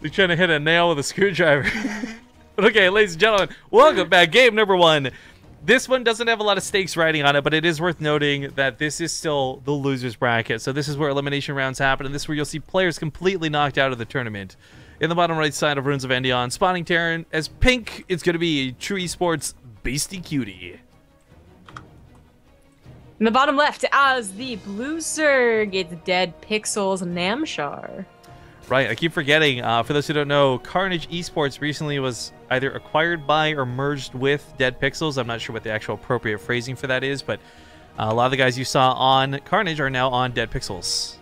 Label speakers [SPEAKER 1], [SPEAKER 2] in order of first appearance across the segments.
[SPEAKER 1] They're trying to hit a nail with a screwdriver. Okay, ladies and gentlemen, welcome back. Game number 1. This one doesn't have a lot of stakes riding on it, but it is worth noting that this is still the loser's bracket. So this is where elimination rounds happen, and this is where you'll see players completely knocked out of the tournament. In the bottom right side of Runes of Endion, spawning Terran as pink, it's going to be True Esports Beastyqt.
[SPEAKER 2] In the bottom left, as the blue Zerg, it's Dead Pixels Namshar.
[SPEAKER 1] Right, I keep forgetting. For those who don't know, Carnage Esports recently was either acquired by or merged with Dead Pixels. I'm not sure what the actual appropriate phrasing for that is, but a lot of the guys you saw on Carnage are now on Dead Pixels.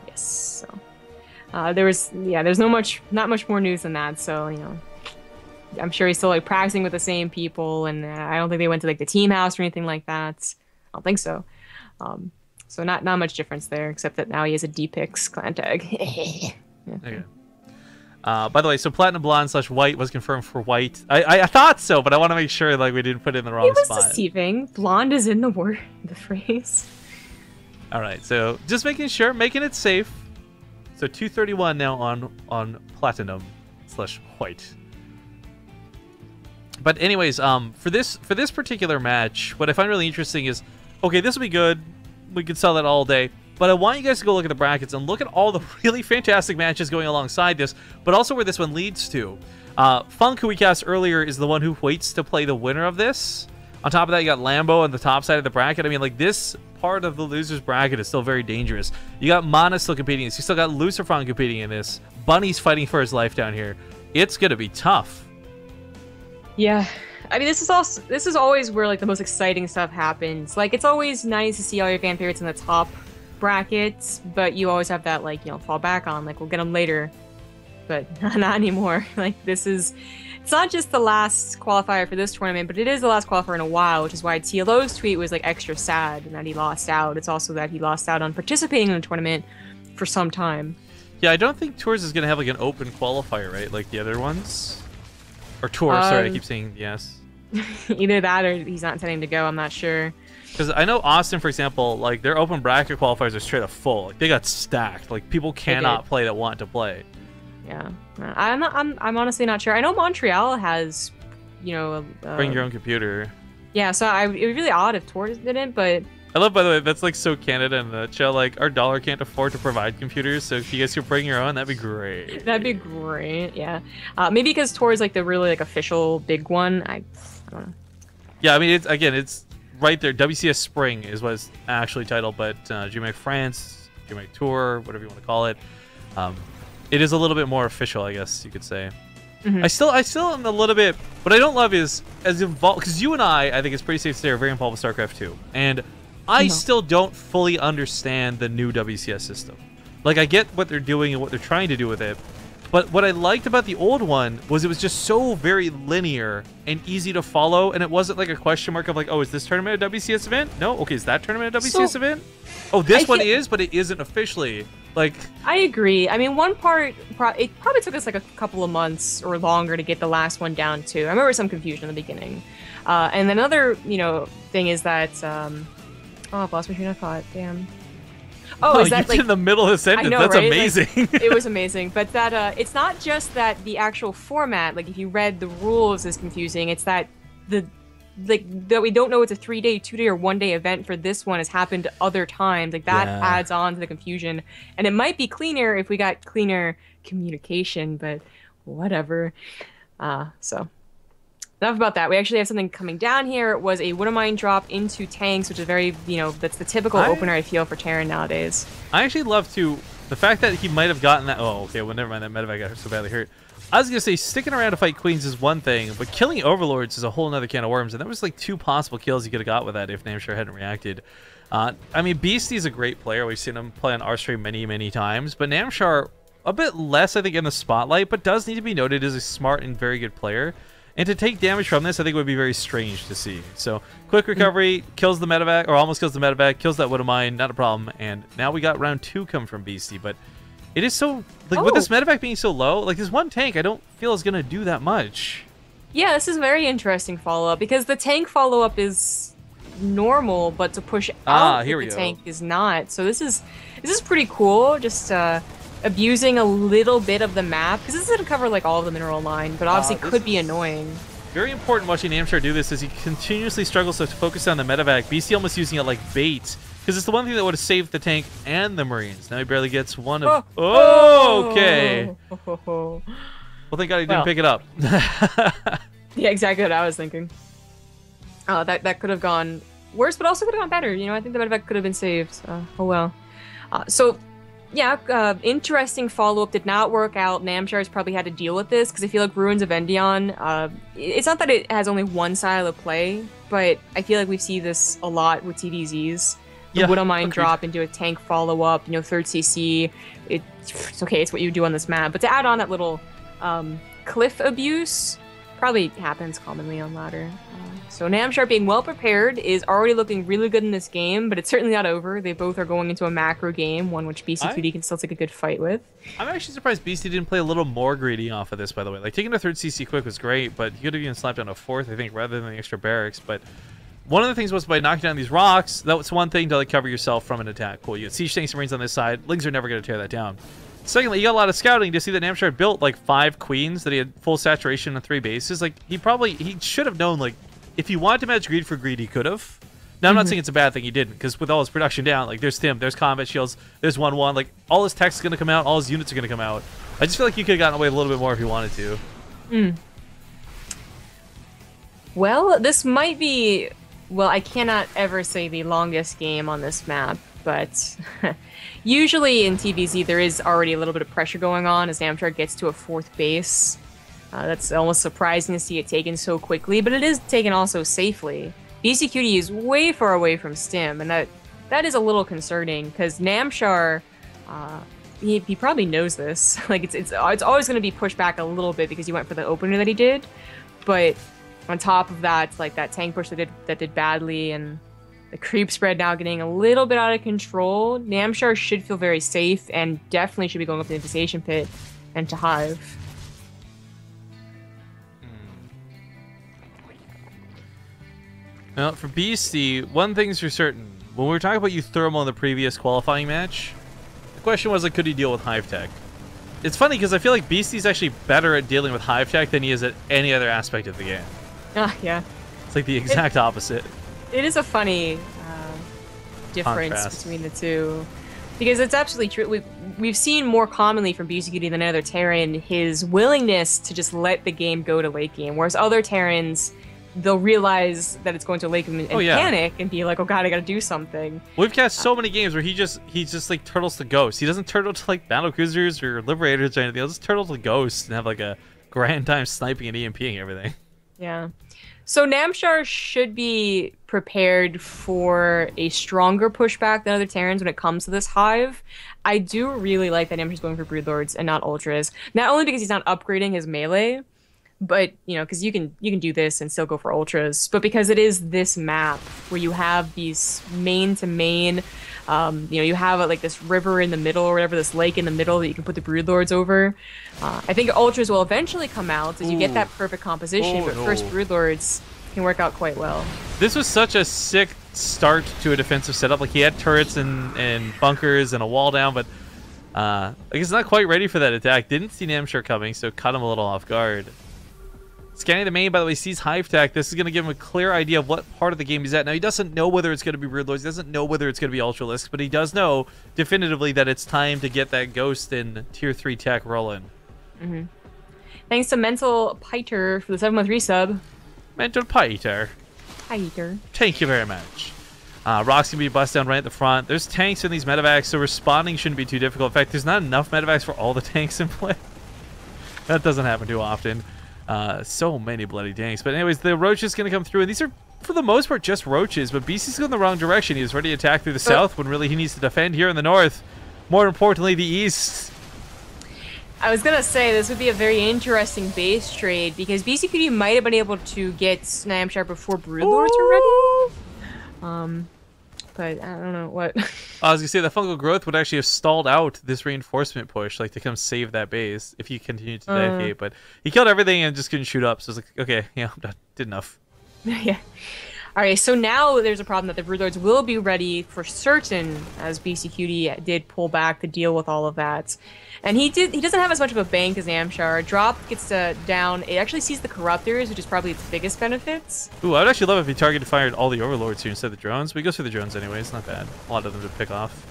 [SPEAKER 2] Yes. So, there's not much more news than that. So, you know, I'm sure he's still like practicing with the same people, and I don't think they went to like the team house or anything like that. I don't think so. So not much difference there, except that now he has a D-Pix clan tag. Yeah.
[SPEAKER 1] Okay. By the way, so Platinum Blonde / White was confirmed for White. I thought so, but I want to make sure like we didn't put it in the wrong spot.
[SPEAKER 2] It was deceiving. Blonde is in the word, the phrase.
[SPEAKER 1] All right, so just making sure, making it safe. So 231 now on Platinum / White. But anyways, for this particular match, what I find really interesting is, okay, this will be good. We could sell that all day. But I want you guys to go look at the brackets and look at all the really fantastic matches going alongside this, but also where this one leads to. Funk, who we cast earlier, is the one who waits to play the winner of this. On top of that, you got Lambo on the top side of the bracket. I mean, like, this part of the loser's bracket is still very dangerous. You got Mana still competing in this. You still got Lucifer competing in this. Bunny's fighting for his life down here. It's going to be tough.
[SPEAKER 2] Yeah. I mean, this is always where, like, the most exciting stuff happens. Like, it's always nice to see all your fan favorites in the top brackets, but you always have that, like, you know, fall back on, like, we'll get them later, but not anymore. Like, it's not just the last qualifier for this tournament, but it is the last qualifier in a while, which is why TLO's tweet was, like, extra sad and that he lost out. It's also that he lost out on participating in the tournament for some time. Yeah,
[SPEAKER 1] I don't think Tours is going to have, like, an open qualifier, right? Like the other ones? Or Tours, sorry, I keep saying yes.
[SPEAKER 2] Either that or he's not intending to go, I'm not sure.
[SPEAKER 1] Because I know Austin, for example, like, their open bracket qualifiers are straight up full. Like, they got stacked. Like, people cannot play that want to play.
[SPEAKER 2] Yeah, I'm honestly not sure. I know Montreal has, you know,
[SPEAKER 1] bring your own computer.
[SPEAKER 2] Yeah, so it would be really odd if Tours didn't, but
[SPEAKER 1] I love, by the way, that's like so Canada in a nutshell. Like, our dollar can't afford to provide computers, so if you guys could bring your own, that'd be great.
[SPEAKER 2] That'd be great. Yeah, maybe because Tours is like the really like official big one. I don't know.
[SPEAKER 1] Yeah, I mean, it's right there. WCS Spring is what it's actually titled, but DreamHack France, DreamHack Tour, whatever you want to call it, it is a little bit more official, I guess you could say.
[SPEAKER 2] Mm-hmm.
[SPEAKER 1] I still am a little bit. What I don't love is as involved, because you and I think it's pretty safe to say, are very involved with StarCraft 2, and I still don't fully understand the new WCS system. Like, I get what they're doing and what they're trying to do with it, but what I liked about the old one was it was just so very linear and easy to follow, and it wasn't like a question mark of like, oh, is this tournament a WCS event? No? Okay, is that tournament a WCS event? Oh, this one is, but it isn't officially. Like, I
[SPEAKER 2] agree. I mean, one part, it probably took us like a couple of months or longer to get the last one down too. I remember some confusion in the beginning. And another, you know, thing is that, oh, I've lost my train of thought, damn.
[SPEAKER 1] Oh, is that like in the middle of the sentence?
[SPEAKER 2] Know,
[SPEAKER 1] that's
[SPEAKER 2] right?
[SPEAKER 1] Amazing.
[SPEAKER 2] Like, it was amazing, but that it's not just that the actual format. Like, if you read the rules, is confusing. It's that that we don't know it's a 3-day, 2-day, or 1-day event for this one has happened other times. Like, that adds on to the confusion, and it might be cleaner if we got cleaner communication, but whatever. So. Enough about that. We actually have something coming down here. It was a Would've drop into tanks, which is very, you know, that's the typical opener I feel for Terran nowadays.
[SPEAKER 1] I actually love the fact that he might have gotten that. Oh, okay, well, never mind. That medevac got so badly hurt. I was going to say, sticking around to fight Queens is one thing, but killing Overlords is a whole other can of worms, and there was like 2 possible kills he could have got with that if Namshar hadn't reacted. I mean, Beasty's a great player. We've seen him play on our stream many, many times, but Namshar, a bit less, I think, in the spotlight, but does need to be noted as a smart and very good player. And to take damage from this, I think would be very strange to see. So, quick recovery, kills the medevac, or almost kills the medevac, kills that Would've, not a problem. And now we got round 2 come from Beasty, but it is so, like, with this medevac being so low, like, this one tank I don't feel is going to do that much.
[SPEAKER 2] Yeah, this is very interesting follow-up, because the tank follow-up is normal, but to push out the tank is not. So this is pretty cool. Just abusing a little bit of the map, because this doesn't cover like all of the mineral line, but obviously could be annoying.
[SPEAKER 1] Very important watching Namshar do this, as he continuously struggles to focus on the medevac. BC almost using it like bait, because it's the one thing that would have saved the tank and the Marines. Now he barely gets one of... okay. Well, thank God he didn't pick it up.
[SPEAKER 2] Yeah, exactly what I was thinking. That could have gone worse, but also could have gone better. You know, I think the medevac could have been saved. Oh well. So, yeah, interesting follow-up. Did not work out. Namshar's probably had to deal with this, because I feel like Ruins of Endion, it's not that it has only one style of play, but I feel like we see this a lot with TVZs. The Widow Mine drop into a tank follow-up, you know, 3rd CC. It's okay, it's what you do on this map. But to add on that little cliff abuse, probably happens commonly on ladder. So Namshar, being well prepared, is already looking really good in this game, but it's certainly not over. They both are going into a macro game, one which Beastyqt can still take a good fight with.
[SPEAKER 1] I'm actually surprised Beasty didn't play a little more greedy off of this, by the way. Like, taking a 3rd CC quick was great, but he could have even slapped down a 4th, I think, rather than the extra barracks. But one of the things was, by knocking down these rocks, that was one thing to like cover yourself from an attack. Cool, you got siege tanks and marines on this side. Lings are never going to tear that down. Secondly, you got a lot of scouting to see that Namshar built like 5 queens, that he had full saturation on 3 bases. Like, he should have known, like, if he wanted to match greed for greed, he could have. Now, I'm not saying it's a bad thing he didn't, because with all his production down, like, there's Tim, there's combat shields, there's 1-1, like, all his tech's going to come out, all his units are going to come out. I just feel like he could have gotten away a little bit more if he wanted to.
[SPEAKER 2] Well, this might be... Well, I cannot ever say the longest game on this map, but usually in TVZ there is already a little bit of pressure going on as Namshar gets to a 4th base. That's almost surprising to see it taken so quickly, but it is taken also safely. Beastyqt is way far away from Stim, and that is a little concerning, because Namshar, he probably knows this. Like, it's always going to be pushed back a little bit because he went for the opener that he did, but on top of that, like that tank push that did badly, and the creep spread now getting a little bit out of control, Namshar should feel very safe and definitely should be going up to the infestation pit and to Hive.
[SPEAKER 1] Now, for Beasty, one thing's for certain. When we were talking about Euthermal in the previous qualifying match, the question was, like, could he deal with Hive Tech? It's funny, because I feel like Beasty's actually better at dealing with Hive Tech than he is at any other aspect of the game.
[SPEAKER 2] Yeah.
[SPEAKER 1] It's like the exact opposite.
[SPEAKER 2] It is a funny difference between the two. Because it's absolutely true. We've seen more commonly from Beastyqt than other Terran his willingness to just let the game go to late game, whereas other Terrans, they'll realize that it's going to late game and panic and be like, oh god, I gotta do something.
[SPEAKER 1] We've cast so many games where he just like turtles to ghosts. He doesn't turtle to like battle cruisers or liberators or anything. He'll just turtle to ghosts and have like a grand time sniping and EMPing everything.
[SPEAKER 2] Yeah. So Namshar should be prepared for a stronger pushback than other Terrans when it comes to this Hive. I do really like that Namshar's going for Broodlords and not Ultras. Not only because he's not upgrading his melee, but, you know, because you can do this and still go for Ultras, but because it is this map where you have these main to main, you know, you have like this river in the middle or whatever, this lake in the middle that you can put the Broodlords over. I think Ultras will eventually come out as you get that perfect composition, but first Broodlords can work out quite well.
[SPEAKER 1] This was such a sick start to a defensive setup. Like, he had turrets and bunkers and a wall down, but like, he's not quite ready for that attack. Didn't see Namshar coming, so caught him a little off guard. Scanning the main, by the way, sees Hive Tech. This is going to give him a clear idea of what part of the game he's at. Now, he doesn't know whether it's going to be Broodlords. He doesn't know whether it's going to be Ultralisks, but he does know definitively that it's time to get that Ghost and Tier 3 tech rolling.
[SPEAKER 2] Thanks to Mental Piter for the 7-month resub.
[SPEAKER 1] Mental Piter. Thank you very much. Rocks can be bust down right at the front. There's tanks in these medevacs, so responding shouldn't be too difficult. In fact, there's not enough medevacs for all the tanks in play. That doesn't happen too often. So many bloody tanks. But anyways, the Roach is going to come through, and these are, for the most part, just Roaches, but BC's going the wrong direction. He was ready to attack through the south when really he needs to defend here in the north. More importantly, the east.
[SPEAKER 2] I was going to say, this would be a very interesting base trade, because Beastyqt might have been able to get Namshar before Broodlords were ready. But I don't know what.
[SPEAKER 1] I was going to say, the fungal growth would actually have stalled out this reinforcement push, like to come save that base if he continued to dedicate. But he killed everything and just couldn't shoot up, so it's like, okay, yeah, I'm done. Did enough.
[SPEAKER 2] Yeah. All right, so now there's a problem that the Broodlords will be ready for certain, as Beastyqt did pull back to deal with all of that. And he doesn't have as much of a bank as Namshar. Drop gets down. It actually sees the Corruptors, which is probably its biggest benefits.
[SPEAKER 1] Ooh, I would actually love if he targeted fired all the Overlords here instead of the drones. But he goes for the drones anyway. It's not bad. A lot of them to pick off.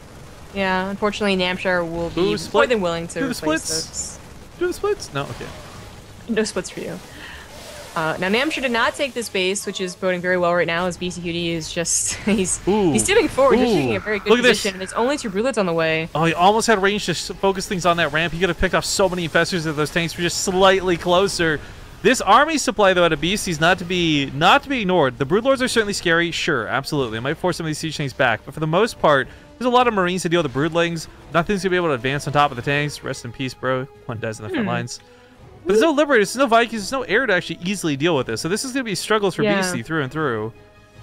[SPEAKER 2] Yeah, unfortunately, Namshar will be more than willing to replace those.
[SPEAKER 1] Do the splits? No, okay.
[SPEAKER 2] No splits for you. Now Namshar did not take this base, which is boding very well right now, as Beastyqt is just he's stepping forward, just taking a very good position, and it's only 2 Broodlords on the way.
[SPEAKER 1] Oh, he almost had range to focus things on that ramp. He could have picked off so many infestors if those tanks were just slightly closer. This army supply though out of Beastie is not to be ignored. The Broodlords are certainly scary, sure, absolutely. It might force some of these siege tanks back, but for the most part, there's a lot of Marines to deal with the Broodlings. Nothing's gonna be able to advance on top of the tanks. Rest in peace, bro. One dies in the front lines. But there's no Liberators, there's no Vikings, there's no air to actually easily deal with this. So this is going to be struggles for Beastie through and through.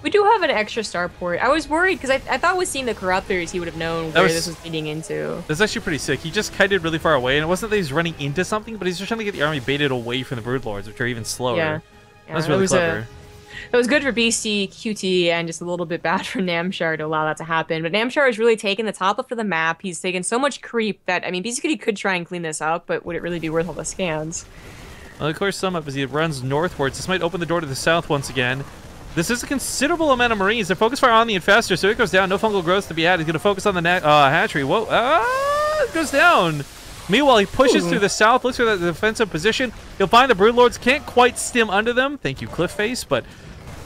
[SPEAKER 2] We do have an extra starport. I was worried because I thought with seeing the Corruptors, he would have known where this was leading into.
[SPEAKER 1] That's actually pretty sick. He just kited really far away, and it wasn't that he's running into something, but he's just trying to get the army baited away from the Broodlords, which are even slower.
[SPEAKER 2] Yeah.
[SPEAKER 1] That's really clever.
[SPEAKER 2] It was good for Beastyqt and just a little bit bad for Namshar to allow that to happen. But Namshar has really taken the top of the map. He's taken so much creep that, I mean, Beastyqt could try and clean this up, but would it really be worth all the scans?
[SPEAKER 1] Well, of course, sum up as he runs northwards. This might open the door to the south once again. This is a considerable amount of Marines. They're focus fire on the Infestor, so it goes down. No fungal growth to be had. He's going to focus on the hatchery. Whoa, it goes down. Meanwhile, he pushes through the south, looks for that defensive position. He'll find the Broodlords. Can't quite stim under them. Thank you, Cliffface, but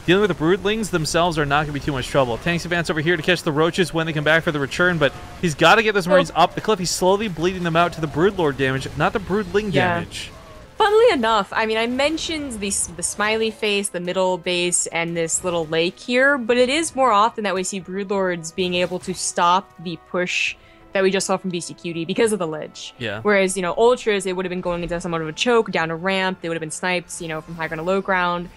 [SPEAKER 1] dealing with the Broodlings themselves are not going to be too much trouble. Tanks advance over here to catch the Roaches when they come back for the return, but he's got to get those Marines up the cliff. He's slowly bleeding them out to the Broodlord damage, not the Broodling damage.
[SPEAKER 2] Funnily enough, I mean, I mentioned the smiley face, the middle base, and this little lake here, but it is more often that we see Broodlords being able to stop the push that we just saw from Beastyqt because of the ledge.
[SPEAKER 1] Yeah.
[SPEAKER 2] Whereas, you know, Ultras, they would have been going into somewhat of a choke, down a ramp, they would have been sniped, you know, from high ground to low ground.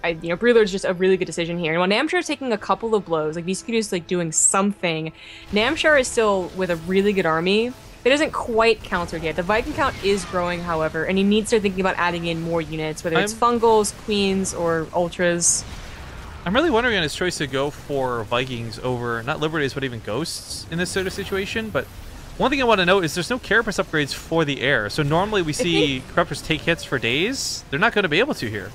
[SPEAKER 2] You know, Broodlord's just a really good decision here. And while Namshar is taking a couple of blows, like Beastyqt is like doing something, Namshar is still with a really good army. It isn't quite countered yet. The Viking count is growing, however, and he needs to start thinking about adding in more units, whether it's Fungals, Queens, or Ultras.
[SPEAKER 1] I'm really wondering on his choice to go for Vikings over, not Liberators, but even Ghosts in this sort of situation. But one thing I want to note is there's no Carapace upgrades for the air. So normally we see Corruptors take hits for days. They're not going to be able to here.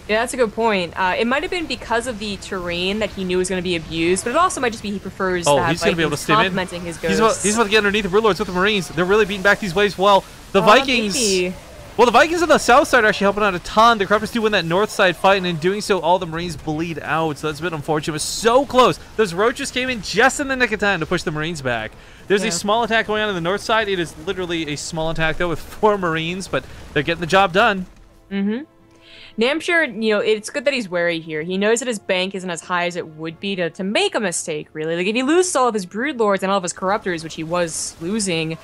[SPEAKER 2] Yeah, that's a good point. It might have been because of the terrain that he knew was going to be abused, but it also might just be he prefers to have
[SPEAKER 1] he's going to be able to stim in.
[SPEAKER 2] His ghosts.
[SPEAKER 1] He's about to get underneath the Broodlords with the Marines. They're really beating back these waves well. The Vikings...
[SPEAKER 2] Maybe.
[SPEAKER 1] Well, the Vikings on the south side are actually helping out a ton. The Corruptors do win that north side fight, and in doing so, all the Marines bleed out. So that's a bit unfortunate. It was so close. Those Roaches came in just in the nick of time to push the Marines back. There's a small attack going on the north side. It is literally a small attack, though, with 4 Marines, but they're getting the job done.
[SPEAKER 2] Mm-hmm. Namshar, you know, it's good that he's wary here. He knows that his bank isn't as high as it would be to make a mistake, really. Like, if he loses all of his Broodlords and all of his Corruptors, which he was losing,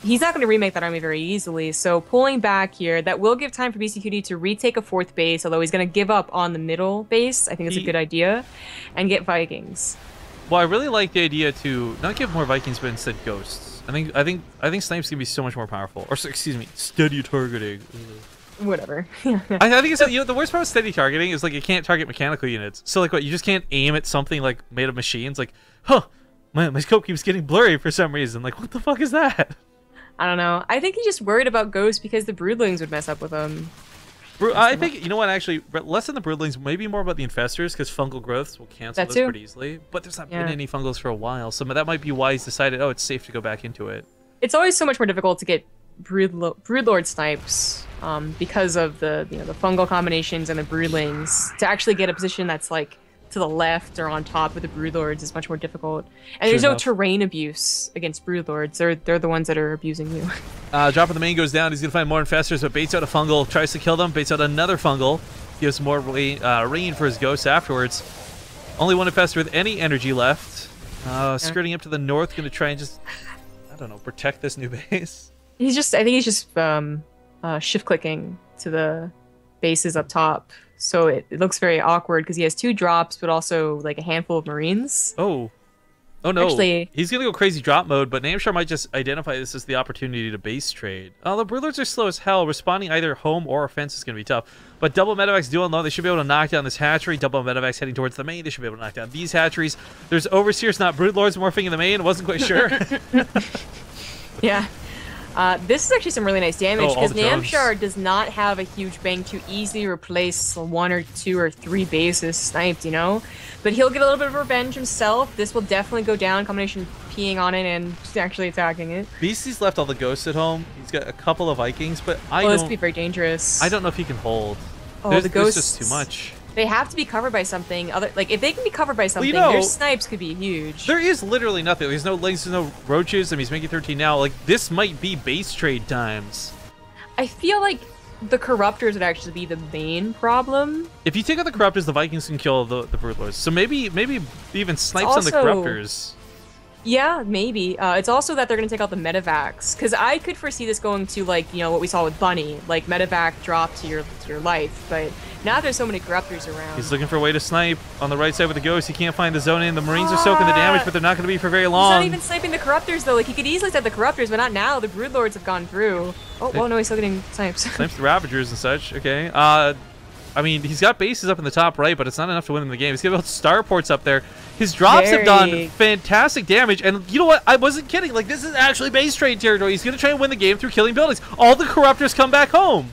[SPEAKER 2] he's not going to remake that army very easily. So pulling back here, that will give time for Beastyqt to retake a 4th base, although he's going to give up on the middle base. I think it's a good idea. And get Vikings.
[SPEAKER 1] Well, I really like the idea to not give more Vikings, but instead Ghosts. I think Snipes can be so much more powerful. Or, excuse me, steady targeting.
[SPEAKER 2] Whatever.
[SPEAKER 1] I think it's, you know, the worst part of steady targeting is like you can't target mechanical units. So like what, you just can't aim at something like made of machines. Like, huh, my scope keeps getting blurry for some reason. Like, what the fuck is that?
[SPEAKER 2] I don't know. I think he's just worried about Ghosts because the Broodlings would mess up with him.
[SPEAKER 1] I think, you know what, actually, less than the Broodlings, maybe more about the Infestors, because fungal growths will cancel this pretty easily. But there's not been any fungals for a while, so that might be why he's decided, oh, it's safe to go back into it.
[SPEAKER 2] It's always so much more difficult to get Broodlord snipes because of the the fungal combinations and the Broodlings. To actually get a position that's like to the left or on top of the Broodlords is much more difficult. And there's no terrain abuse against Broodlords. They're the ones that are abusing you.
[SPEAKER 1] Drop of the main goes down. He's going to find more Infestors, but baits out a fungal, tries to kill them, baits out another fungal, gives more rain for his ghosts afterwards. Only one Infestor with any energy left. Skirting up to the north, going to try and just, I don't know, protect this new base.
[SPEAKER 2] I think he's just shift clicking to the bases up top. So it looks very awkward because he has 2 drops, but also like a handful of Marines.
[SPEAKER 1] Oh. Oh no,
[SPEAKER 2] Actually,
[SPEAKER 1] he's gonna go crazy drop mode, but Namshar might just identify this as the opportunity to base trade. The Broodlords are slow as hell. Responding either home or offense is gonna be tough. But double medevacs dual low, they should be able to knock down this hatchery. Double medevacs heading towards the main, they should be able to knock down these hatcheries. There's Overseers, not Broodlords, morphing in the main. I wasn't quite sure.
[SPEAKER 2] yeah. This is actually some really nice damage
[SPEAKER 1] Oh,
[SPEAKER 2] because Namshar does not have a huge bank to easily replace 1 or 2 or 3 bases sniped, you know? But he'll get a little bit of revenge himself. This will definitely go down, combination peeing on it and actually attacking it.
[SPEAKER 1] Beasty's left all the ghosts at home. He's got a couple of Vikings, but
[SPEAKER 2] this could be very dangerous.
[SPEAKER 1] I don't know if he can hold.
[SPEAKER 2] Oh, the ghosts.
[SPEAKER 1] There's just too much.
[SPEAKER 2] They have to be covered by something. Like, if they can be covered by something,
[SPEAKER 1] well,
[SPEAKER 2] their snipes could be huge.
[SPEAKER 1] There is literally nothing. There's no lings, there's no roaches. I mean, he's making 13 now. Like, this might be base trade times.
[SPEAKER 2] I feel like the Corruptors would actually be the main problem.
[SPEAKER 1] If you take out the Corruptors, the Vikings can kill the Broodlords. So maybe even snipes on the Corruptors.
[SPEAKER 2] Yeah, maybe. It's also that they're going to take out the medevacs. Because I could foresee this going to, like, you know, what we saw with Bunny. Like, medevac drop to your life. But now there's so many Corruptors around.
[SPEAKER 1] He's looking for a way to snipe on the right side with the Ghost. He can't find the zone in. The Marines are soaking the damage, but they're not going to be for very long.
[SPEAKER 2] He's not even sniping the Corruptors, though. Like, he could easily snipe the Corruptors, but not now. The Broodlords have gone through. Oh, well, no, he's still getting snipes.
[SPEAKER 1] Snipes the Ravagers and such. Okay. I mean, he's got bases up in the top right, but it's not enough to win in the game. He's got about starports up there. His drops have done fantastic damage, and you know what? I wasn't kidding. Like, this is actually base trade territory. He's going to try and win the game through killing buildings. All the Corruptors come back home.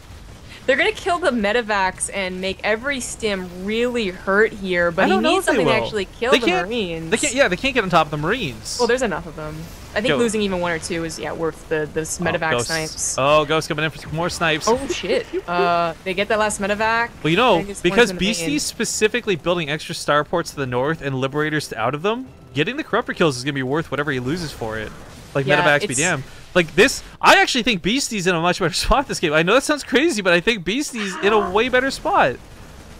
[SPEAKER 2] They're going to kill the medevacs and make every stim really hurt here, but he needs something to actually kill the Marines.
[SPEAKER 1] They can't get on top of the Marines.
[SPEAKER 2] Well, there's enough of them. I think losing even 1 or 2 is, worth the medevac snipes.
[SPEAKER 1] Oh, Ghost coming in for some more snipes.
[SPEAKER 2] Oh, shit. They get that last medevac.
[SPEAKER 1] Well, you know, because Beasty's specifically building extra starports to the north and Liberators out of them, getting the Corruptor kills is going to be worth whatever he loses for it. Like, medevacs be damned. Like, this, I actually think Beasty's in a much better spot this game. I know that sounds crazy, but I think Beasty's in a way better spot.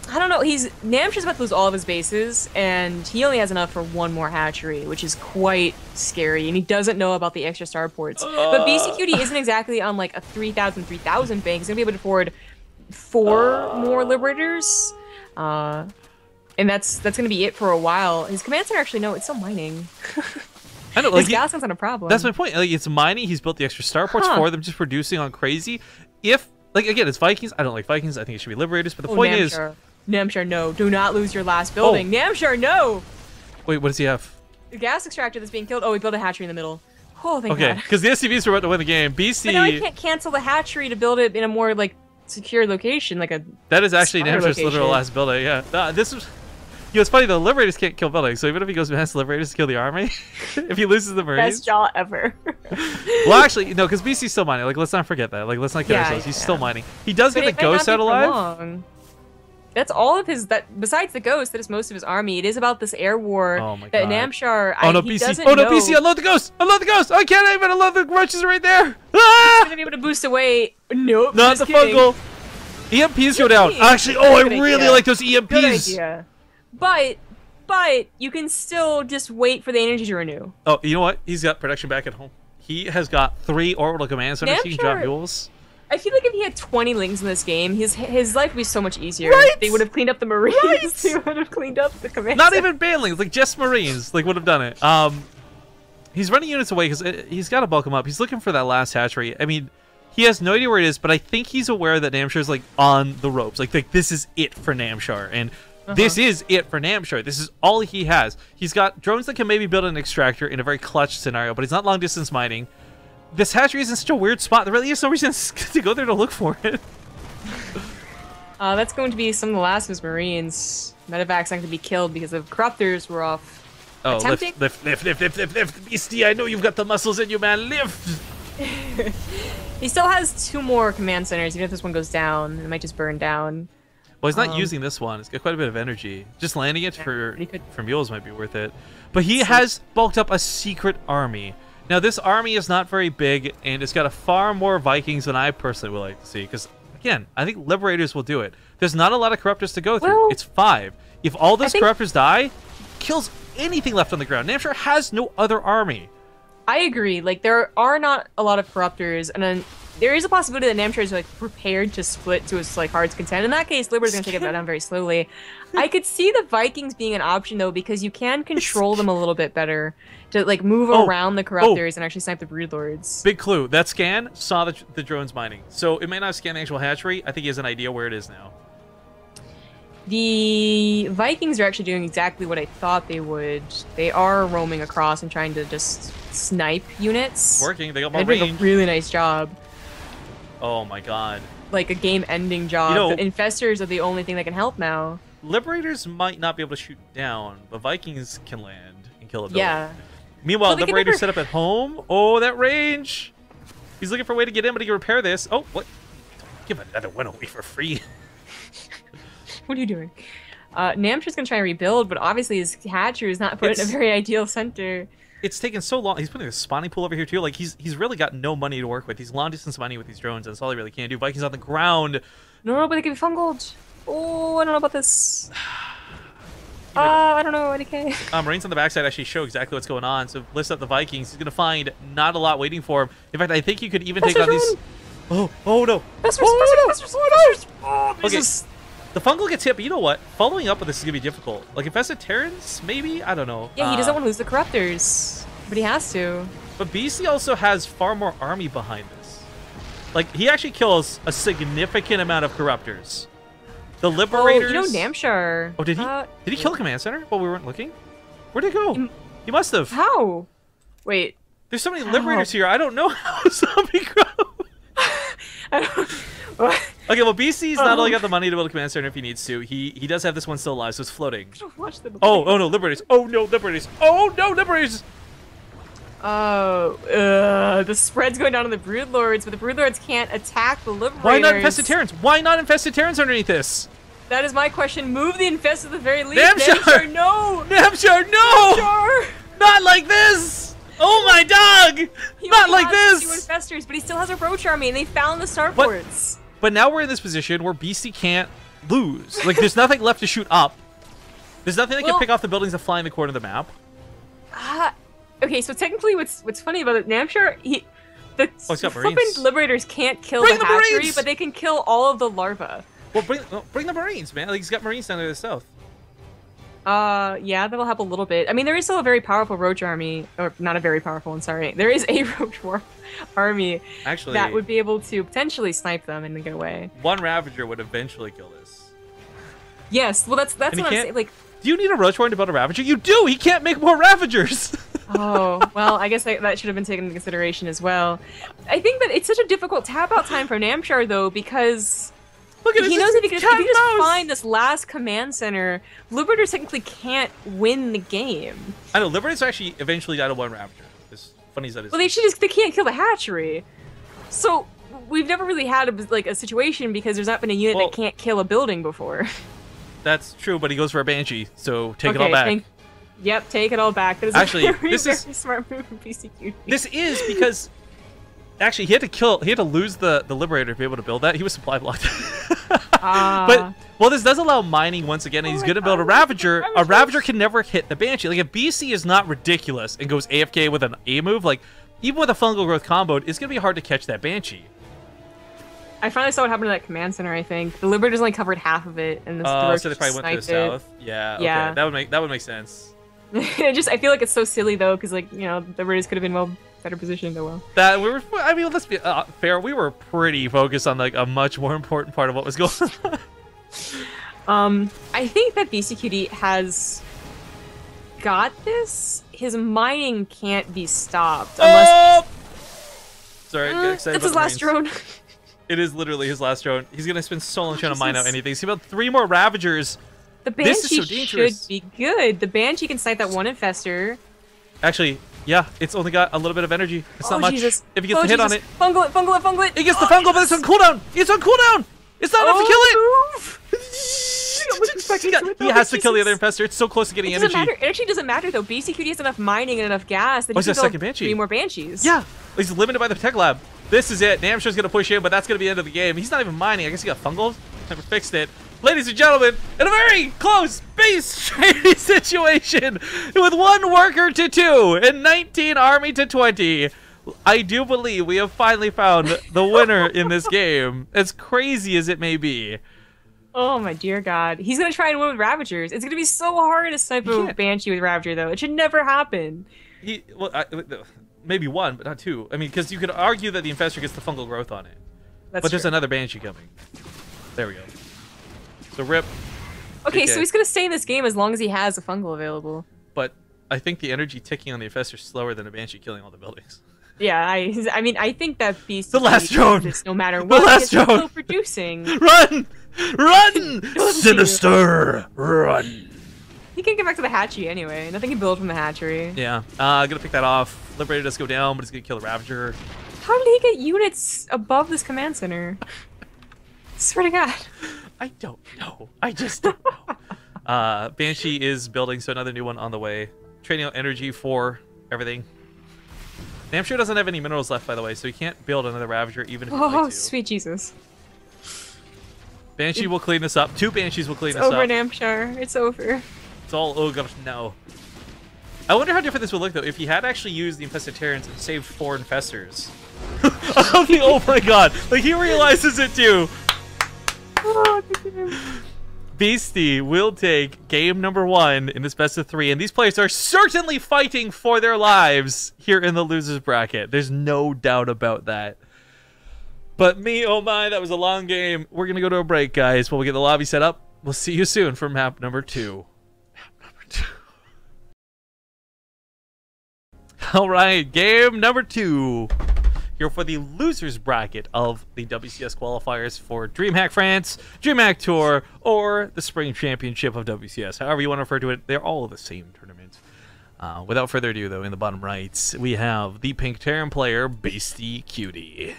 [SPEAKER 2] I don't know. Namshar's about to lose all of his bases, and he only has enough for 1 more hatchery, which is quite scary, and he doesn't know about the extra starports. But Beastyqt isn't exactly on, like, a 3,000 bank. He's going to be able to afford 4 more Liberators, and that's going to be it for a while. His command center, actually, no, it's still mining.
[SPEAKER 1] I know, like,
[SPEAKER 2] his gas is not a problem.
[SPEAKER 1] That's my point. Like, it's mining. He's built the extra starports for them, just producing on crazy. If, like, again, it's Vikings. I don't like Vikings. I think it should be Liberators. But the point is,
[SPEAKER 2] Namshar, no. Do not lose your last building. Namshar, no!
[SPEAKER 1] Wait, what does he have?
[SPEAKER 2] The gas extractor that's being killed. Oh, he built a hatchery in the middle. Oh, thank God.
[SPEAKER 1] Okay, because the SCVs were about to win the game. BC...
[SPEAKER 2] But now he can't cancel the hatchery to build it in a more, like, secure location, like a...
[SPEAKER 1] That is actually Namshar's literal last building, yeah. This was... You know, it's funny, the Liberators can't kill buildings, so even if he goes past the Liberators to kill the army, if he loses the Marines...
[SPEAKER 2] Best jaw ever.
[SPEAKER 1] Well, actually, no, because BC's still mining. Like, let's not forget that. Like, let's not kid ourselves. He's still mining. He does get the Ghosts out alive.
[SPEAKER 2] That's all of his... Besides the Ghost, that is most of his army. It is about this air war that Namshar...
[SPEAKER 1] Oh, no, BC. Oh, no, BC, unload the Ghost! Unload the Ghost! I can't even unload the roaches right there! Ah!
[SPEAKER 2] He's gonna be able to boost away. Nope,
[SPEAKER 1] not the Fungal. EMPs go down. Actually, I really like those EMPs.
[SPEAKER 2] Good idea. But you can still just wait for the energy to renew.
[SPEAKER 1] Oh, you know what? He's got production back at home. He has got 3 orbital command centers. He can drop mules.
[SPEAKER 2] I feel like if he had 20 lings in this game, his life would be so much easier.
[SPEAKER 1] Right?
[SPEAKER 2] They would have cleaned up the Marines. Right? They would have cleaned up the command
[SPEAKER 1] Not even banelings, like just Marines, like would have done it. He's running units away because he's got to bulk him up. He's looking for that last hatchery. I mean, he has no idea where it is, but I think he's aware that Namshar's like on the ropes. Like this is it for Namshar, and this is it for Namshar. This is all he has. He's got drones that can maybe build an extractor in a very clutch scenario, but he's not long distance mining. This hatchery is in such a weird spot. There really is no reason to go there to look for it.
[SPEAKER 2] That's going to be some of the last of his Marines. Medevac's not going to be killed because the Corruptors were off.
[SPEAKER 1] Oh, lift. Beastie, I know you've got the muscles in you, man. Lift!
[SPEAKER 2] He still has 2 more command centers. Even if this one goes down, it might just burn down.
[SPEAKER 1] Well, he's not using this one. It's got quite a bit of energy. Just landing it for mules might be worth it. But he has bulked up a secret army. Now, this army is not very big, and it's got a far more Vikings than I personally would like to see. Because, again, I think Liberators will do it. There's not a lot of Corruptors to go through. Well, it's 5. If all those Corruptors die, kills anything left on the ground. Namshar has no other army.
[SPEAKER 2] I agree. Like, there are not a lot of Corruptors, and then there is a possibility that Namshar is like prepared to split to its like heart's content. In that case, Libera's gonna take it down very slowly. I could see the Vikings being an option though, because you can control them a little bit better to like move around the Corruptors and actually snipe the Broodlords.
[SPEAKER 1] Big clue. That scan saw the drones mining, so it may not scan the actual hatchery. I think he has an idea where it is now.
[SPEAKER 2] The Vikings are actually doing exactly what I thought they would. They are roaming across and trying to just snipe units.
[SPEAKER 1] Working. They got more
[SPEAKER 2] They're
[SPEAKER 1] range.
[SPEAKER 2] doing a really nice job.
[SPEAKER 1] Oh my god.
[SPEAKER 2] Like a game-ending job.
[SPEAKER 1] You know,
[SPEAKER 2] the Infestors are the only thing that can help now.
[SPEAKER 1] Liberators might not be able to shoot down, but Vikings can land and kill a building.
[SPEAKER 2] Yeah.
[SPEAKER 1] Meanwhile,
[SPEAKER 2] well,
[SPEAKER 1] Liberator's set up at home. Oh, that range. He's looking for a way to get in, but he can repair this. Oh, what? Don't give another one away for free.
[SPEAKER 2] What are you doing? Namshar's gonna try and rebuild, but obviously his hatchery is not put in a very ideal center.
[SPEAKER 1] It's taken so long. He's putting a spawning pool over here too. Like he's really got no money to work with. He's long distance mining with these drones, and that's all he really can do. Vikings on the ground.
[SPEAKER 2] No, but they can be fungled. Oh, I don't know about this. I don't know, IDK.
[SPEAKER 1] Marines on the backside actually show exactly what's going on. So list up the Vikings. He's gonna find not a lot waiting for him. In fact, I think you could even take on these. Oh no! Okay. The fungal gets hit, but you know what? Following up with this is gonna be difficult. Like Infested Terrans, maybe? I don't know.
[SPEAKER 2] Yeah, he doesn't want to lose the Corruptors, but he has to.
[SPEAKER 1] But BC also has far more army behind this. Like, he actually kills a significant amount of Corruptors. The Liberators...
[SPEAKER 2] Oh, you know Namshar.
[SPEAKER 1] Oh, did he kill a command center while we weren't looking? Where'd it go? He must have.
[SPEAKER 2] How? Wait.
[SPEAKER 1] There's so many Liberators here, I don't know how zombie grow.
[SPEAKER 2] I don't... What?
[SPEAKER 1] Okay, well, BC's not only got the money to build a command center if he needs to, he does have this one still alive, so it's floating. Oh no, Liberators! Oh no, Liberators! Oh no, Liberators!
[SPEAKER 2] The spread's going down on the Broodlords, but the Broodlords can't attack the Liberators.
[SPEAKER 1] Why not Infested Terrans? Why not Infested Terrans underneath this?
[SPEAKER 2] That is my question. Move the Infested at the very least.
[SPEAKER 1] Namshar,
[SPEAKER 2] no!
[SPEAKER 1] Namshar, no!
[SPEAKER 2] Namshar!
[SPEAKER 1] Not like this! Oh my dog! Not like this!
[SPEAKER 2] He has 2 Infestors, but he still has a Roach army, and they found the starports.
[SPEAKER 1] But now we're in this position where BC can't lose. Like, there's nothing left to shoot up. There's nothing that can pick off the buildings that fly in the corner of the map.
[SPEAKER 2] Okay, so technically what's funny about it, Namshar, the flippin' Liberators can't kill the hatchery, but they can kill all of the larvae.
[SPEAKER 1] Well, bring the Marines, man. Like, he's got Marines down there to the south.
[SPEAKER 2] Yeah, that'll help a little bit. I mean, there is still a very powerful Roach army, or not a very powerful one, sorry. There is a Roach army
[SPEAKER 1] actually
[SPEAKER 2] that would be able to potentially snipe them and then get away.
[SPEAKER 1] One Ravager would eventually kill this.
[SPEAKER 2] Yes, well, that's what I'm saying. Like,
[SPEAKER 1] do you need a Roach Warren to build a Ravager? You do! He can't make more Ravagers!
[SPEAKER 2] Oh, well, I guess that should have been taken into consideration as well. I think that it's such a difficult tap-out time for Namshar, though, because...
[SPEAKER 1] Look at
[SPEAKER 2] he knows if he can just find this last command center, Liberators technically can't win the game.
[SPEAKER 1] I know, Liberators actually eventually died to 1 Ravager. As funny as that is.
[SPEAKER 2] Well, they can't kill the hatchery. So, we've never really had a situation because there's not been a unit that can't kill a building before. That's
[SPEAKER 1] true, but he goes for a Banshee, so take it all back.
[SPEAKER 2] Yep, take it all back. That is
[SPEAKER 1] actually,
[SPEAKER 2] a very smart move from Beastyqt.
[SPEAKER 1] This is because... Actually, he had to lose the Liberator to be able to build that. He was supply blocked. But, well, this does allow mining once again, and he's going to build a Ravager. A Ravager can never hit the Banshee. Like, if BC is not ridiculous and goes AFK with an A move, like, even with a fungal growth combo, it's going to be hard to catch that Banshee.
[SPEAKER 2] I finally saw what happened to that command center, I think. The Liberators only covered half of it, and the
[SPEAKER 1] so they probably went to the south? Yeah, okay. Yeah. That would make sense.
[SPEAKER 2] I feel like it's so silly, though, because, like, you know, the Liberators could have been, better positioned, oh well.
[SPEAKER 1] I mean, let's be fair. We were pretty focused on like a much more important part of what was going
[SPEAKER 2] on. I think that Beastyqt has got this. His mining can't be stopped unless.
[SPEAKER 1] Sorry, get excited.
[SPEAKER 2] That's his last drone.
[SPEAKER 1] It is literally his last drone. He's gonna spend so long trying to mine out anything. He's about 3 more Ravagers.
[SPEAKER 2] The Banshee should be good. The Banshee can snipe that 1 Infestor.
[SPEAKER 1] Actually. Yeah, it's only got a little bit of energy. It's not much.
[SPEAKER 2] Jesus.
[SPEAKER 1] If he gets the hit on it.
[SPEAKER 2] Fungal it, fungal it, fungal it.
[SPEAKER 1] He gets the fungal, but it's on cooldown. It's on cooldown. It's not enough to kill it. He has to kill the other Infestor. It's so close to getting energy.
[SPEAKER 2] It actually doesn't matter, though. Beastyqt has enough mining and enough gas that he can build 3 more Banshees.
[SPEAKER 1] Yeah, he's limited by the Tech Lab. This is it. Namshar's going to push in, but that's going to be the end of the game. He's not even mining. I guess he got fungal. Never fixed it. Ladies and gentlemen, in a very close base trading situation with 1 worker to 2 and 19 army to 20, I do believe we have finally found the winner in this game, as crazy as it may be.
[SPEAKER 2] Oh my dear God. He's gonna try and win with Ravagers. It's gonna be so hard to snipe a Banshee with Ravager, though. It should never happen.
[SPEAKER 1] Maybe one, but not two. I mean, because you could argue that the Infestor gets the fungal growth on it.
[SPEAKER 2] That's
[SPEAKER 1] but there's
[SPEAKER 2] true.
[SPEAKER 1] another Banshee coming. There we go. So rip.
[SPEAKER 2] Okay, so he's gonna stay in this game as long as he has a fungal available.
[SPEAKER 1] But I think the energy ticking on the Infestor is slower than a Banshee killing all the buildings.
[SPEAKER 2] Yeah, I mean, I think that Beast.
[SPEAKER 1] The last drone!
[SPEAKER 2] No matter what,
[SPEAKER 1] the last drone!
[SPEAKER 2] Still producing.
[SPEAKER 1] Run! Run! Sinister! Run!
[SPEAKER 2] He can get back to the hatchery anyway. Nothing can build from the hatchery.
[SPEAKER 1] Yeah, gonna pick that off. Liberator does go down, but he's gonna kill the Ravager.
[SPEAKER 2] How did he get units above this command center? Swear to God.
[SPEAKER 1] I don't know. I just don't know. Banshee is building, so another new one on the way. Trading out energy for everything. Namshar doesn't have any minerals left, by the way, so he can't build another Ravager even if he'd like to.
[SPEAKER 2] Oh, sweet Jesus.
[SPEAKER 1] Banshee will clean this up. 2 Banshees will clean this
[SPEAKER 2] It's over,
[SPEAKER 1] up.
[SPEAKER 2] Namshar. It's over.
[SPEAKER 1] It's all, oh gosh, no. I wonder how different this would look, though, if he had actually used the Infested Terrans and saved 4 Infestors. Oh my god. Like, he realizes it, too.
[SPEAKER 2] Oh,
[SPEAKER 1] Beasty will take game number 1 in this best of 3, and these players are certainly fighting for their lives here in the losers bracket. There's no doubt about that. But me, oh my, that was a long game. We're gonna go to a break, guys. While we get the lobby set up, we'll see you soon for map number 2. Map number 2. All right, game number 2. Here for the losers bracket of the WCS qualifiers for DreamHack France, DreamHack Tour, or the Spring Championship of WCS. However you want to refer to it, they're all the same tournament. Without further ado, though, in the bottom right, we have the Pink Terran player, Beastyqt.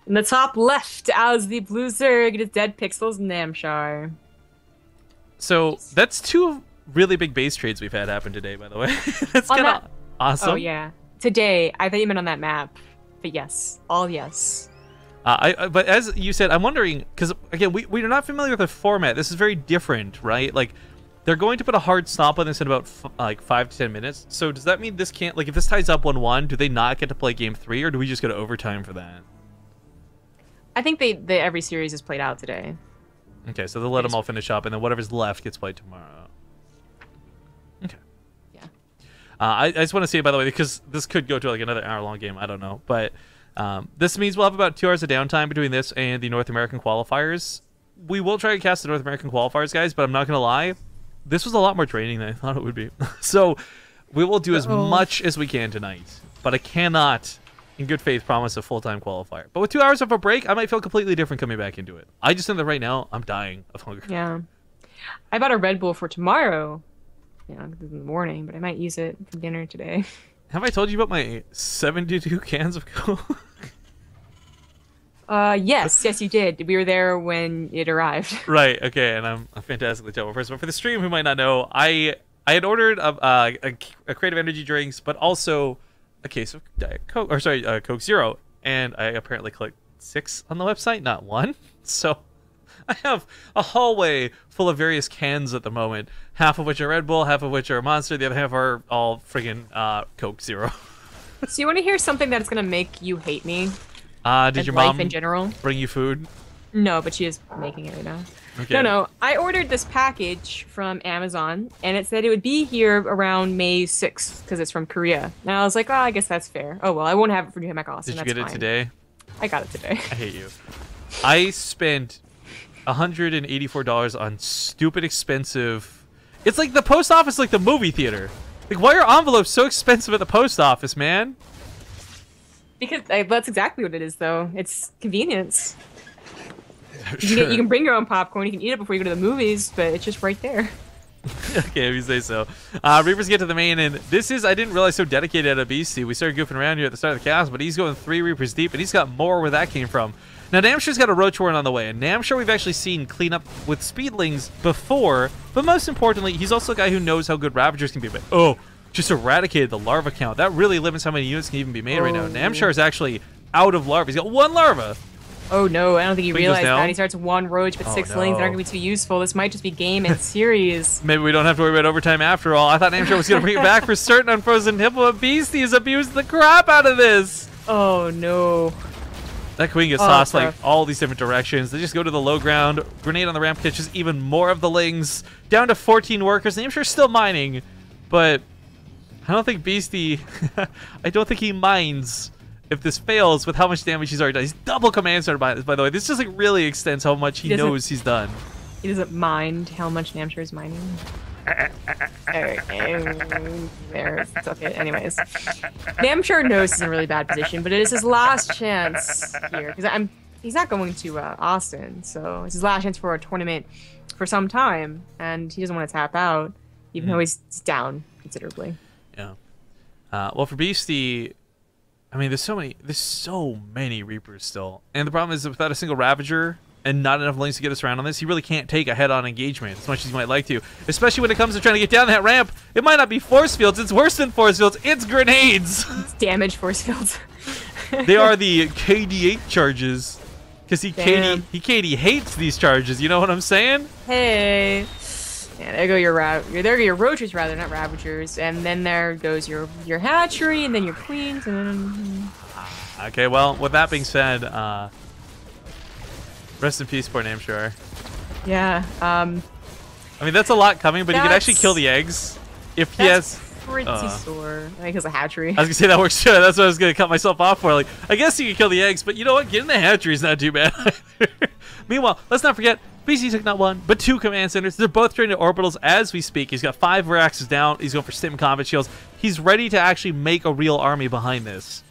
[SPEAKER 2] In the top left, as the blue Zerg, it is Dead Pixels Namshar.
[SPEAKER 1] So that's 2 really big base trades we've had happen today, by the way. That's kind of awesome.
[SPEAKER 2] Oh, yeah. Today, I thought you meant on that map. But yes, all yes.
[SPEAKER 1] But as you said, I'm wondering, because again, we are not familiar with the format. This is very different, right? Like, they're going to put a hard stop on this in about like 5 to 10 minutes. So does that mean this can't, like, if this ties up 1-1, do they not get to play game 3, or do we just go to overtime for that?
[SPEAKER 2] I think every series is played out today.
[SPEAKER 1] Okay, so they'll let them all finish up, and then whatever's left gets played tomorrow. Okay. I just want to say, by the way, because this could go to like another hour-long game. I don't know. But this means we'll have about 2 hours of downtime between this and the North American qualifiers. We will try to cast the North American qualifiers, guys, but I'm not going to lie. This was a lot more draining than I thought it would be. So we will do as much as we can tonight. But I cannot, in good faith, promise a full-time qualifier. But with 2 hours of a break, I might feel completely different coming back into it. I just know that right now, I'm dying of hunger.
[SPEAKER 2] Yeah. I bought a Red Bull for tomorrow. Yeah, in the morning, but I might use it for dinner today.
[SPEAKER 1] Have I told you about my 72 cans of Coke?
[SPEAKER 2] Yes, you did. We were there when it arrived.
[SPEAKER 1] Right, okay, and I'm a fantastically terrible person. But for the stream, who might not know, I had ordered a Creative Energy drinks, but also a case of Diet Coke, or sorry, Coke Zero, and I apparently clicked 6 on the website, not 1. So I have a hallway full of various cans at the moment, half of which are Red Bull, half of which are Monster, the other half are all friggin' Coke Zero.
[SPEAKER 2] So you want to hear something that's going to make you hate me?
[SPEAKER 1] Did your mom
[SPEAKER 2] in general
[SPEAKER 1] bring you food?
[SPEAKER 2] No, but she is making it right now.
[SPEAKER 1] Okay.
[SPEAKER 2] No. I ordered this package from Amazon, and it said it would be here around May 6th, because it's from Korea. And I was like, oh, I guess that's fair. Oh, well, I won't have it for DreamHack Austin.
[SPEAKER 1] Did you get it today?
[SPEAKER 2] I got it today.
[SPEAKER 1] I hate you. I spent $184 on stupid expensive... It's like the post office, like the movie theater. Like, why are envelopes so expensive at the post office, man?
[SPEAKER 2] Because that's exactly what it is, though. It's convenience.
[SPEAKER 1] Sure.
[SPEAKER 2] You can bring your own popcorn. You can eat it before you go to the movies, but it's just right there.
[SPEAKER 1] Okay, if you say so. Reapers get to the main, and this is, I didn't realize, so dedicated at BC. We started goofing around here at the start of the cast, but he's going 3 Reapers deep, and he's got more where that came from. Now, Namshar's got a Roach Warren on the way, and Namshar we've actually seen clean up with Speedlings before, but most importantly, he's also a guy who knows how good Ravagers can be. But, oh, just eradicated the larva count. That really limits how many units can even be made right now. Namshar is actually out of larva. He's got 1 larva.
[SPEAKER 2] Oh no, I don't think he
[SPEAKER 1] Queen goes
[SPEAKER 2] realized
[SPEAKER 1] down.
[SPEAKER 2] that. He starts one roach, but
[SPEAKER 1] Oh,
[SPEAKER 2] 6 lanes. They're not
[SPEAKER 1] no.
[SPEAKER 2] going to be too useful. This might just be game and series.
[SPEAKER 1] Maybe we don't have to worry about overtime after all. I thought Namshar was going to bring it back for certain on Frozen Nipple, but Beasty has abused the crap out of this.
[SPEAKER 2] Oh no.
[SPEAKER 1] That queen gets tossed like all these different directions. They just go to the low ground. Grenade on the ramp catches even more of the lings. Down to 14 workers. Namshar's still mining, but I don't think Beasty, I don't think he minds if this fails with how much damage he's already done. He's double command starter by the way. This just like really extends how much he knows he's done.
[SPEAKER 2] He doesn't mind how much Namshar is mining. There, it's okay. Anyways, Namshar knows he's in a really bad position, but it is his last chance here because he's not going to Austin, so it's his last chance for a tournament for some time, and he doesn't want to tap out, even though he's down considerably.
[SPEAKER 1] Yeah. Well, for Beasty, I mean, there's so many Reapers still, and the problem is that without a single Ravager and not enough lanes to get us around on this, he really can't take a head-on engagement as much as he might like to, especially when it comes to trying to get down that ramp. It might not be force fields, it's worse than force fields, it's grenades.
[SPEAKER 2] It's damage force fields.
[SPEAKER 1] They are the KD8 charges, because he KD hates these charges, you know what I'm saying?
[SPEAKER 2] Hey. Yeah, there go your roaches rather, not ravagers, and then there goes your hatchery, and then your queens, and then...
[SPEAKER 1] Okay, well, with that being said, rest in peace, poor Namshar.
[SPEAKER 2] Yeah.
[SPEAKER 1] I mean, that's a lot coming, but he could actually kill the eggs if he has.
[SPEAKER 2] Pretty sore. I think it's a hatchery.
[SPEAKER 1] I was gonna say that works too. That's what I was gonna cut myself off for. Like, I guess you could kill the eggs, but you know what? Getting the hatchery is not too bad. Meanwhile, let's not forget, BC took not one, but 2 command centers. They're both training to orbitals as we speak. He's got 5 Veraxes down. He's going for stim combat shields. He's ready to actually make a real army behind this.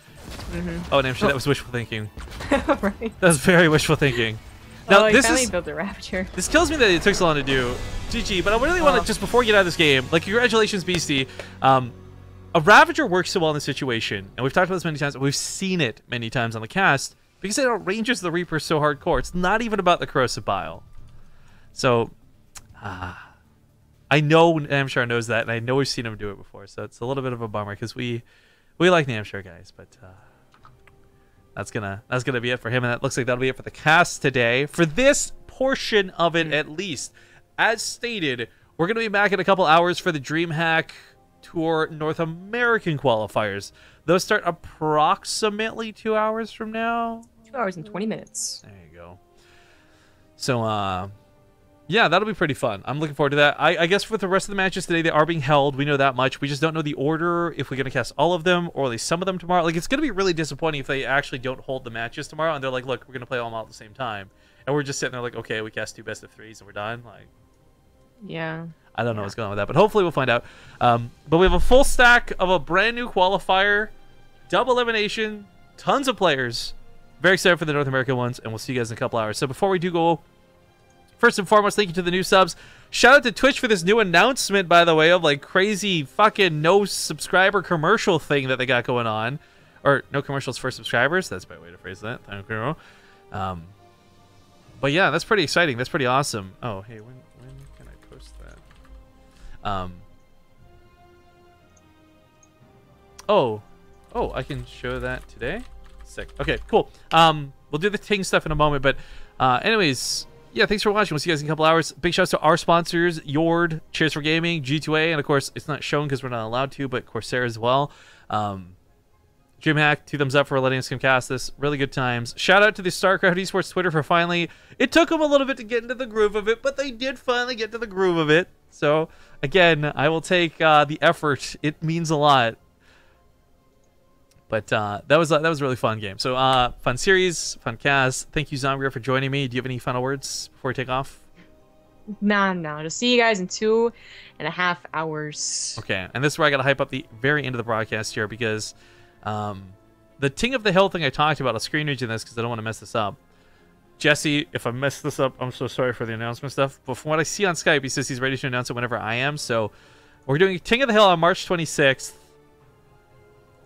[SPEAKER 1] Oh, Namshar, that was wishful thinking.
[SPEAKER 2] Right.
[SPEAKER 1] That was very wishful thinking. Now,
[SPEAKER 2] this finally built a Ravager.
[SPEAKER 1] This kills me that it took so long to do. GG, but I really want to, just before we get out of this game, like, congratulations, Beasty. A Ravager works so well in this situation, and we've talked about this many times, and we've seen it many times on the cast, because it outranges the Reaper so hardcore. It's not even about the corrosive bile. So, I know Namshar knows that, and I know we've seen him do it before, so it's a little bit of a bummer, because we like Namshar, guys, but that's gonna be it for him, and that looks like that'll be it for the cast today, for this portion of it at least. As stated, we're gonna be back in a couple hours for the DreamHack Tour North American qualifiers. Those start approximately 2 hours from now.
[SPEAKER 2] 2 hours and 20 minutes.
[SPEAKER 1] There you go. So, yeah, that'll be pretty fun. I'm looking forward to that. I guess for the rest of the matches today, they are being held. We know that much. We just don't know the order, if we're going to cast all of them or at least some of them tomorrow. Like, it's going to be really disappointing if they actually don't hold the matches tomorrow and they're like, look, we're going to play all of them all at the same time. And we're just sitting there like, okay, we cast 2 best of 3s and we're done. Like,
[SPEAKER 2] yeah.
[SPEAKER 1] I don't know what's going on with that, but hopefully we'll find out. But we have a full stack of a brand new qualifier, double elimination, tons of players. Very excited for the North American ones, and we'll see you guys in a couple hours. So before we do go, first and foremost, thank you to the new subs. Shout out to Twitch for this new announcement, by the way, of like crazy fucking no subscriber commercial thing that they got going on. Or no commercials for subscribers. That's a better way to phrase that. Thank you. But yeah, that's pretty exciting. That's pretty awesome. Oh, hey, when can I post that? Oh, I can show that today. Sick. Okay, cool. We'll do the Ting stuff in a moment, but anyways, yeah, thanks for watching. We'll see you guys in a couple hours. Big shouts to our sponsors, Yord, Cheers for Gaming, G2A, and of course, it's not shown because we're not allowed to, but Corsair as well. DreamHack, 2 thumbs up for letting us cast this. Really good times. Shout out to the StarCraft Esports Twitter for finally... It took them a little bit to get into the groove of it, but they did finally get to the groove of it. So, again, I will take the effort. It means a lot. But that was a really fun game. So, fun series, fun cast. Thank you, Zombie, for joining me. Do you have any final words before we take off?
[SPEAKER 2] No. Just see you guys in 2.5 hours.
[SPEAKER 1] Okay, and this is where I got to hype up the very end of the broadcast here because... the Ting of the Hill thing I talked about, I'll screen read you this because I don't want to mess this up. Jesse, if I mess this up, I'm so sorry for the announcement stuff. But from what I see on Skype, he says he's ready to announce it whenever I am. So we're doing Ting of the Hill on March 26th.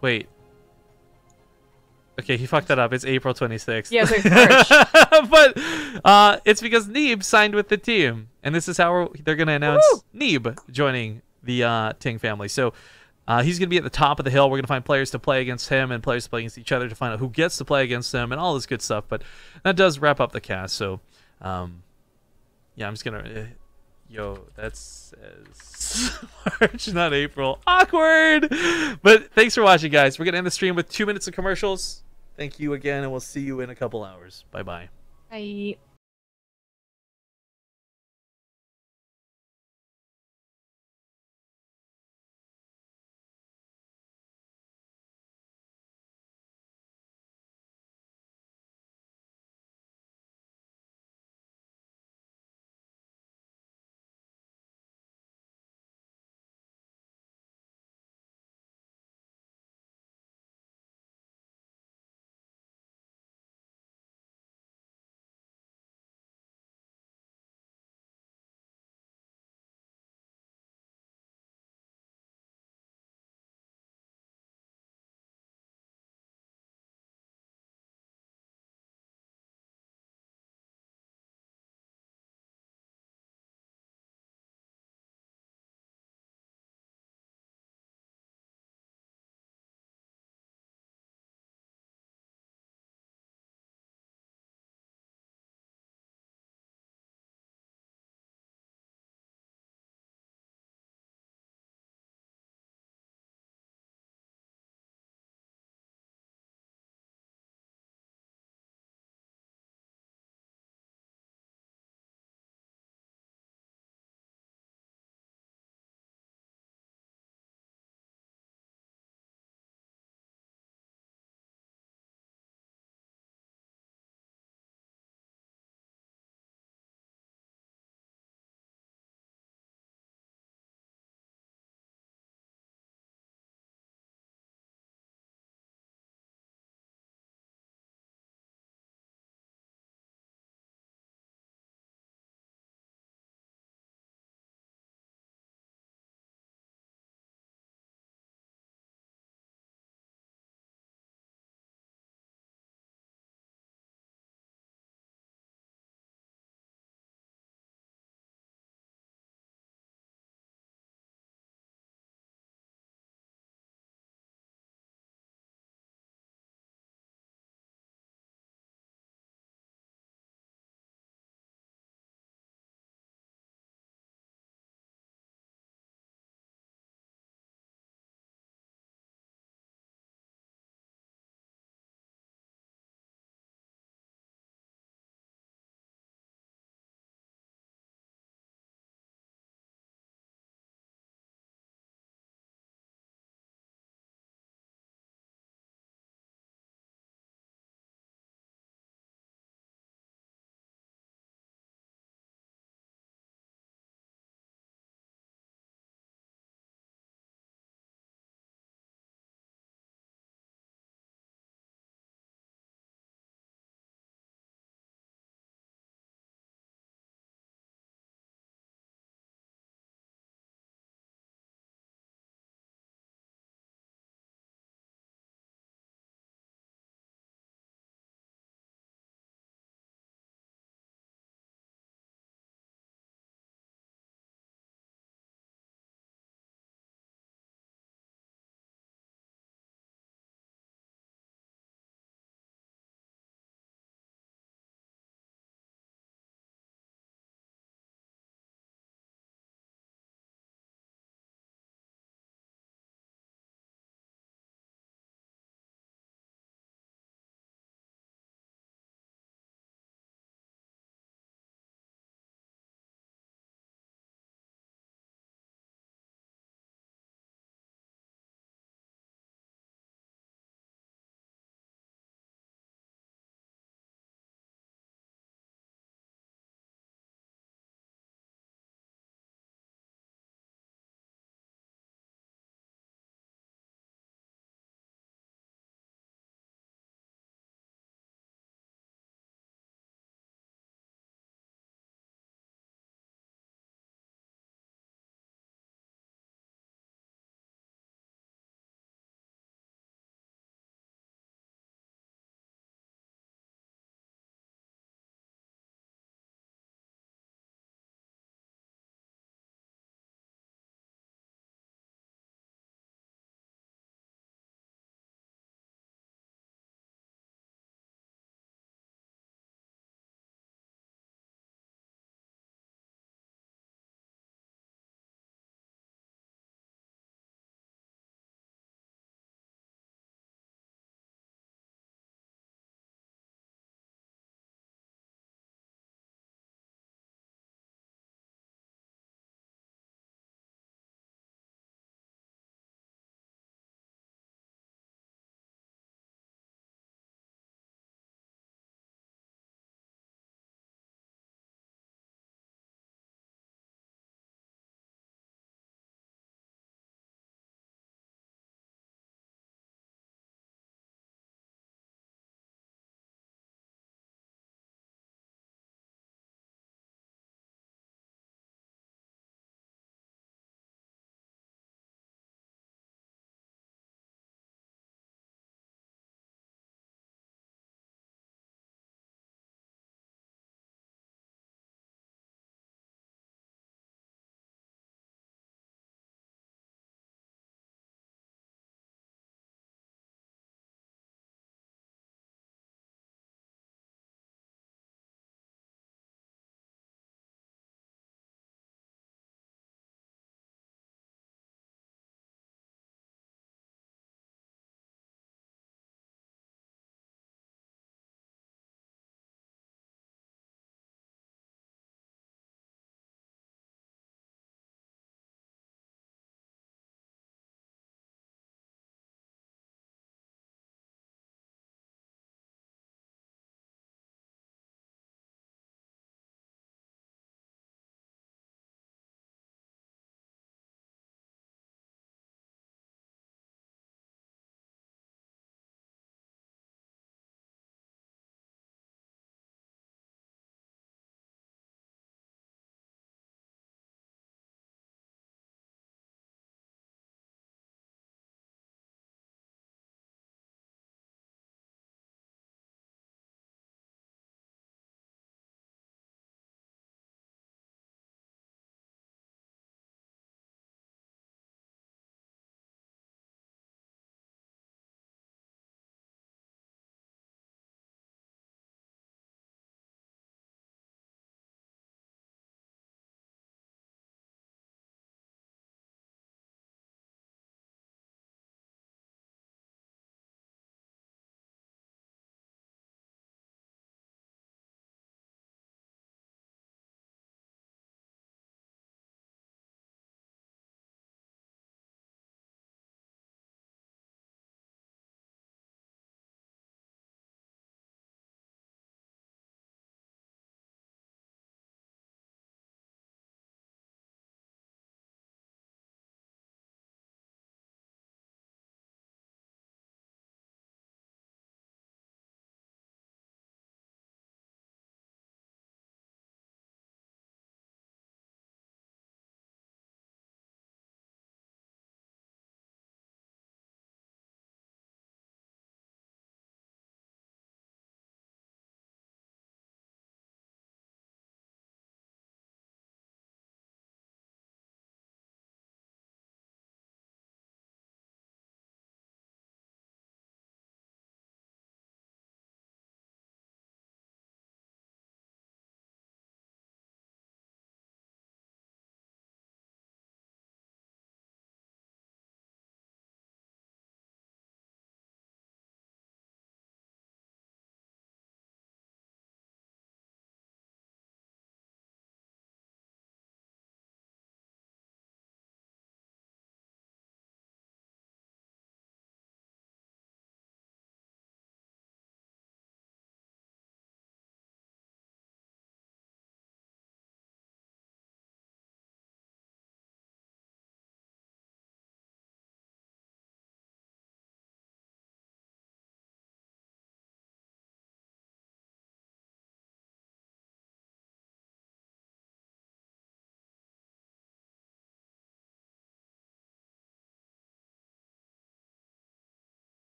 [SPEAKER 1] Wait. Okay, he fucked that up. It's April 26th.
[SPEAKER 2] Yeah, it's March.
[SPEAKER 1] But it's because Neeb signed with the team. And this is how they're going to announce Neeb joining the Ting family. So He's going to be at the top of the hill. We're going to find players to play against him and players to play against each other to find out who gets to play against them and all this good stuff. But that does wrap up the cast. So, yeah, I'm just going to... Yo, that says March, not April. Awkward! But thanks for watching, guys. We're going to end the stream with 2 minutes of commercials. Thank you again, and we'll see you in a couple hours. Bye-bye.
[SPEAKER 2] Bye.